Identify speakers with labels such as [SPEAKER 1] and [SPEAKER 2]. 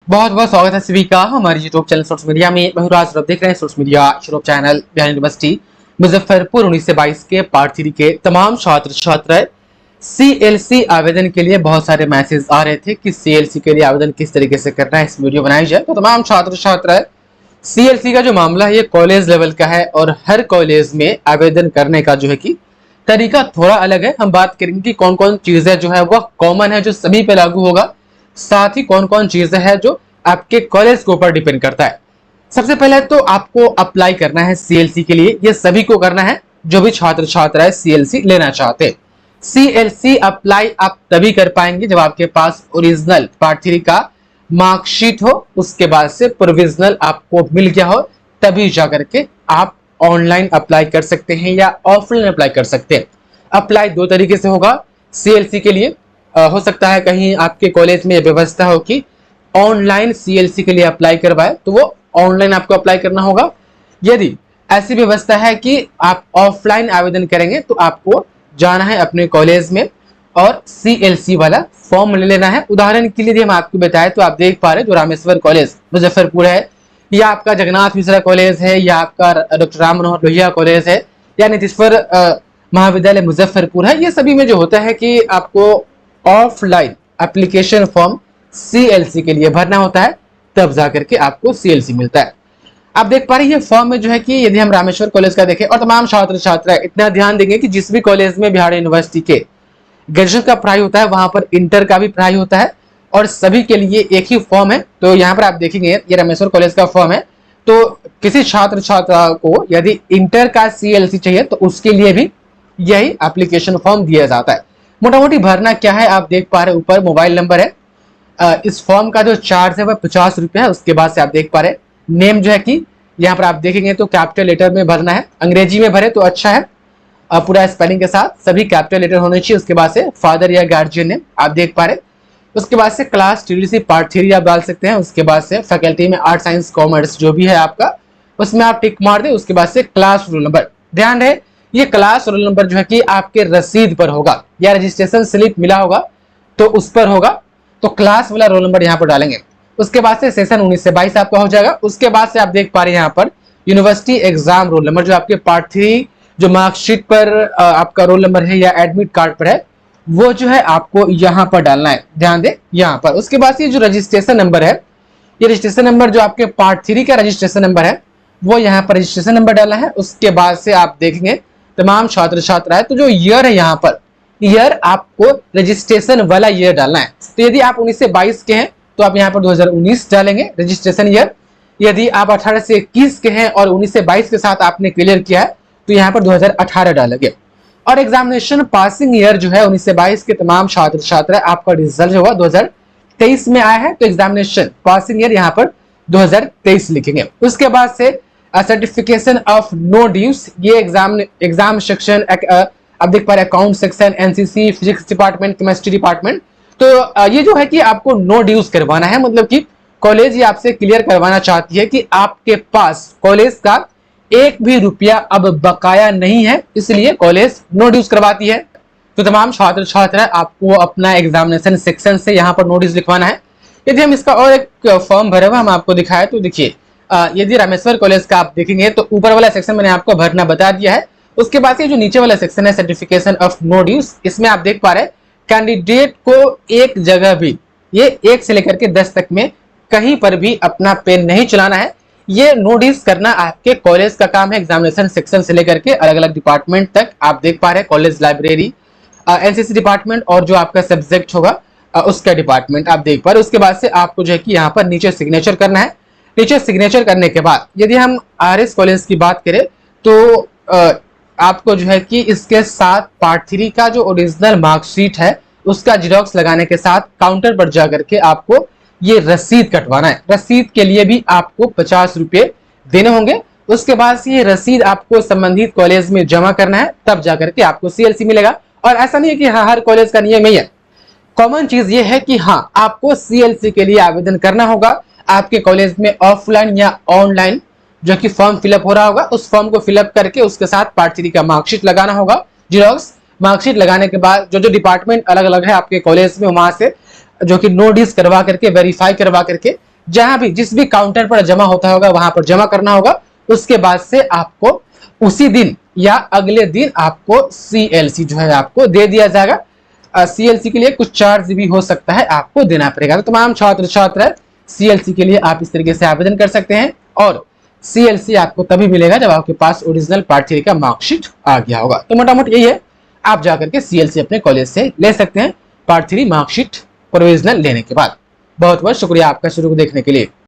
[SPEAKER 1] बहुत बहुत स्वागत है सभी का हमारे यूट्यूब चैनल सोर्स मीडिया में। मैं राज देख रहे हैं source media YouTube channel. Bihar university Muzaffarpur 19 से 22 के पार्ट 3 के तमाम छात्र छात्राएं सीएलसी आवेदन के लिए बहुत सारे मैसेज आ रहे थे कि सीएलसी के लिए आवेदन किस तरीके से करना है, इस वीडियो बनाई जाए। तो तमाम छात्र छात्राएं, सीएलसी का जो मामला है ये कॉलेज लेवल का है और हर कॉलेज में आवेदन करने का जो है कि तरीका थोड़ा अलग है। हम बात करेंगे कि कौन कौन चीजें जो है वह कॉमन है, जो सभी पे लागू होगा, साथ ही कौन कौन चीजें हैं जो आपके कॉलेज के ऊपर डिपेंड करता है। सबसे पहले तो आपको अप्लाई करना है सीएलसी के लिए। ये सभी को करना है जो भी छात्र छात्राएं सीएलसी लेना चाहते हैं। सीएलसी अप्लाई आप तभी कर पाएंगे जब आपके पास ओरिजिनल पार्ट 3 का मार्कशीट हो, उसके बाद से प्रोविजनल आपको मिल गया हो, तभी जाकर के आप ऑनलाइन अप्लाई कर सकते हैं या ऑफलाइन अप्लाई कर सकते हैं। अप्लाई दो तरीके से होगा सीएलसी के लिए। हो सकता है कहीं आपके कॉलेज में व्यवस्था हो कि ऑनलाइन सीएलसी के लिए अप्लाई करवाए, तो वो ऑनलाइन आपको अप्लाई करना होगा। यदि ऐसी व्यवस्था है कि आप ऑफलाइन आवेदन करेंगे तो आपको जाना है अपने कॉलेज में और सीएलसी वाला फॉर्म ले लेना है। उदाहरण के लिए हम आपको बताएं तो आप देख पा रहे जो रामेश्वर कॉलेज मुजफ्फरपुर है, या आपका जगन्नाथ मिश्रा कॉलेज है, या आपका डॉक्टर राम मनोहर लोहिया कॉलेज है, या नीतीश्वर महाविद्यालय मुजफ्फरपुर है। ये सभी में जो होता है कि आपको ऑफलाइन एप्लीकेशन फॉर्म सीएलसी के लिए भरना होता है, तब जाकर के आपको सीएलसी मिलता है। आप देख पा रहे हैं ये फॉर्म में जो है कि यदि हम रामेश्वर कॉलेज का देखें और तमाम छात्र छात्राएं इतना ध्यान देंगे कि जिस भी कॉलेज में बिहार यूनिवर्सिटी के ग्रेजुएशन का पढ़ाई होता है वहां पर इंटर का भी पढ़ाई होता है और सभी के लिए एक ही फॉर्म है। तो यहाँ पर आप देखेंगे ये रामेश्वर कॉलेज का फॉर्म है। तो किसी छात्र छात्रा को यदि इंटर का सीएलसी चाहिए तो उसके लिए भी यही एप्लीकेशन फॉर्म दिया जाता है। मोटा मोटी भरना क्या है आप देख पा रहे, ऊपर मोबाइल नंबर है। इस फॉर्म का जो चार्ज है वह 50 रुपये है। उसके बाद से आप देख पा रहे नेम जो है कि यहाँ पर आप देखेंगे तो कैपिटल लेटर में भरना है, अंग्रेजी में भरे तो अच्छा है, पूरा स्पेलिंग के साथ सभी कैपिटल लेटर होने चाहिए। उसके बाद से फादर या गार्जियन नेम आप देख पा रहे। उसके बाद से क्लास टीडीसी पार्ट 3 आप डाल सकते हैं। उसके बाद से फैकल्टी में आर्ट साइंस कॉमर्स जो भी है आपका उसमें आप टिक मार दे। उसके बाद से क्लास रोल नंबर, ध्यान रहे ये क्लास रोल नंबर जो है कि आपके रसीद पर होगा या रजिस्ट्रेशन स्लिप मिला होगा तो उस पर होगा, तो क्लास वाला रोल नंबर यहाँ पर डालेंगे। उसके बाद से सेशन 19 से 22 आपका हो जाएगा। उसके बाद से आप देख पा रहे हैं यहाँ पर यूनिवर्सिटी एग्जाम रोल नंबर जो आपके पार्ट 3 जो मार्कशीट पर आपका रोल नंबर है या एडमिट कार्ड पर है वो जो है आपको यहाँ पर डालना है, ध्यान दे यहाँ पर। उसके बाद से जो रजिस्ट्रेशन नंबर है, ये रजिस्ट्रेशन नंबर जो आपके पार्ट 3 का रजिस्ट्रेशन नंबर है वो यहाँ पर रजिस्ट्रेशन नंबर डालना है। उसके बाद से आप देखेंगे तमाम छात्र छात्राएं तो जो ईयर है यहाँ पर ईयर आपको रजिस्ट्रेशन वाला ईयर डालना है। तो यदि आप 19 से 22 के हैं तो आप यहाँ पर 2019 डालेंगे रजिस्ट्रेशन ईयर। यदि आप 18 से 21 के हैं और 19 से 22 के साथ आपने क्लियर किया है तो यहाँ पर 2018 डालेंगे। और एग्जामिनेशन पासिंग ईयर जो है 19 से 22 के तमाम छात्र छात्राएं, आपका रिजल्ट जो हुआ 2023 में आया है तो एग्जामिनेशन पासिंग ईयर यहाँ पर 2023 लिखेंगे। उसके बाद से सर्टिफिकेशन ऑफ नो ड्यूज, ये एग्जाम सेक्शन आप देख पा रहे account section, NCC, physics department, chemistry department. तो ये जो है कि आपको नो ड्यूज करवाना है, मतलब कि कॉलेज ये आपसे क्लियर करवाना चाहती है कि आपके पास कॉलेज का एक भी रुपया अब बकाया नहीं है, इसलिए कॉलेज नो ड्यूज करवाती है। तो तमाम छात्र छात्रा आपको अपना एग्जामिनेशन सेक्शन से यहाँ पर नो ड्यूज लिखवाना है। यदि हम इसका और एक फॉर्म भरे हुआ हम आपको दिखाए तो देखिए यदि रामेश्वर कॉलेज का आप देखेंगे तो ऊपर वाला सेक्शन मैंने आपको भरना बता दिया है। उसके बाद ये जो नीचे वाला सेक्शन है सर्टिफिकेशन ऑफ नो ड्यूज, इसमें आप देख पा रहे कैंडिडेट को एक जगह भी ये 1 से लेकर के 10 तक में कहीं पर भी अपना पेन नहीं चलाना है। ये नो ड्यूज करना आपके कॉलेज का काम है। एग्जामिनेशन सेक्शन से लेकर के अलग अलग डिपार्टमेंट तक आप देख पा रहे कॉलेज लाइब्रेरी, एनसीसी डिपार्टमेंट और जो आपका सब्जेक्ट होगा उसका डिपार्टमेंट आप देख पा रहे। उसके बाद से आपको जो है कि यहाँ पर नीचे सिग्नेचर करना है। नीचे सिग्नेचर करने के बाद यदि हम आरएस कॉलेज की बात करें तो आपको जो है कि इसके साथ पार्ट 3 का जो ओरिजिनल मार्कशीट है उसका जेरॉक्स लगाने के साथ काउंटर पर जाकर के आपको ये रसीद कटवाना है। रसीद के लिए भी आपको 50 रुपये देने होंगे। उसके बाद से ये रसीद आपको संबंधित कॉलेज में जमा करना है, तब जाकर के आपको सीएलसी मिलेगा। और ऐसा नहीं है कि हाँ हर कॉलेज का नियम ही है। कॉमन चीज ये है कि हाँ आपको सीएलसी के लिए आवेदन करना होगा। आपके कॉलेज में ऑफलाइन या ऑनलाइन जो कि फॉर्म फिलअप हो रहा होगा उस फॉर्म को फिलअप करके उसके साथ पार्ट 3 का मार्कशीट लगाना होगा, जेरॉक्स। मार्कशीट लगाने के बाद जो जो डिपार्टमेंट अलग अलग है आपके कॉलेज में वहां से जो कि नो ड्यूज करवा करके वेरीफाई करवा करके जहां भी जिस भी काउंटर पर जमा होता होगा वहां पर जमा करना होगा। उसके बाद से आपको उसी दिन या अगले दिन आपको CLC जो है आपको दे दिया जाएगा। CLC के लिए कुछ चार्ज भी हो सकता है, आपको देना पड़ेगा। तो तमाम छात्र छात्रा CLC के लिए आप इस तरीके से आवेदन कर सकते हैं और CLC आपको तभी मिलेगा जब आपके पास ओरिजिनल पार्ट 3 का मार्कशीट आ गया होगा। तो मोटा मोटी यही है, आप जाकर के CLC अपने कॉलेज से ले सकते हैं पार्ट 3 मार्कशीट प्रोविजनल लेने के बाद। बहुत बहुत शुक्रिया आपका शुरू को देखने के लिए।